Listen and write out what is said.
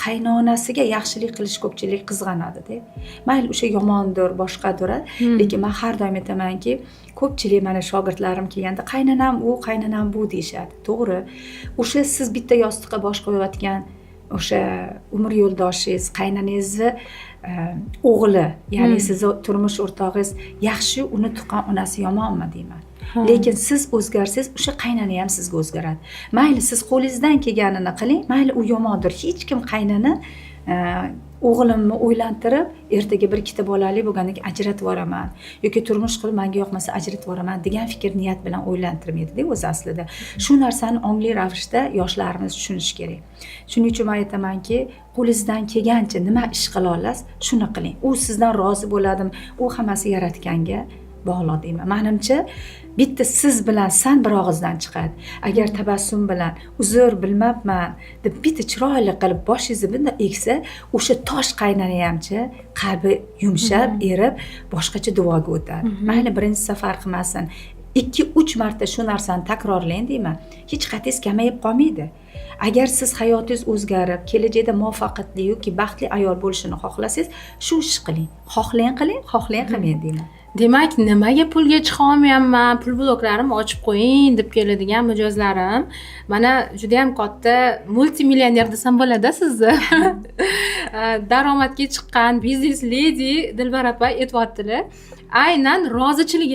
qaynonasiga yaxshilik qilish ko'pchilik qizg'anadi-da. Mayli o'sha yomondir, boshqadir, lekin men har doim aytamanki, ko'pchilik mana shogirdlarim kelganda qaynanam u, qaynanam bu deyishadi. To'g'ri. O'sha siz bitta yostiqqa bosh qo'yayotgan o'sha umr yo'ldoshingiz, qaynanangizni o'g'li, ya'ni sizni turmush o'rtog'ingiz yaxshi, uni tuqqan onasi yomonmi deyman. Lekin siz o'zgarsangiz, o'sha qaynana ham sizga o'zgaradi. Mayli siz qo'lingizdan kelganini qiling, mayli u yomondir. Hech kim qaynani o'g'limni o'ylantirib, ertaga bir ikkita bolali bo'lgandan keyin ajratib yuboraman yoki turmush qilib menga yoqmasa ajratib yuboraman degan fikr niyat bilan o'ylantirmaydi-da o'zi aslida. Shu narsani ongli ravishda yoshlarimiz tushunishi kerak. Shuning uchun men aytamanki, qo'lingizdan kelgancha nima ish qila olasiz, shuni qiling. U sizdan rozi bo'ladimi? U hammasi yaratganga bog'liq deyman. Menimcha bitta siz bilan san bir og'izdan chiqadi. Agar tabassum bilan uzr bilmabman deb bitta chiroyli qilib boshingizni bunday egsa, o'sha tosh qaynana hamcha qalbi yumshab, erib, boshqacha duoga o'tadi. Mayli birinchi safar qilmasin, 2-3 marta shu narsani takrorlang deyman. Hech qatingiz kamayib qolmaydi. Agar siz hayotingiz o'zgarib, kelajakda muvaffaqiyatli yoki baxtli ayol bo'lishini xohlasangiz, shu ishni qiling. Xohlang qiling, xohlang qilmang deyman. Demak, nimaga pulga chiqa olmayapman, pul bloklarimni ochib qo'ying deb keladigan mijozlarim, mana juda ham katta multimillioner desam bo'ladi sizni. Daromadga chiqqan biznes ledi Dilbar opa aytibdilar. Aynan rozichilik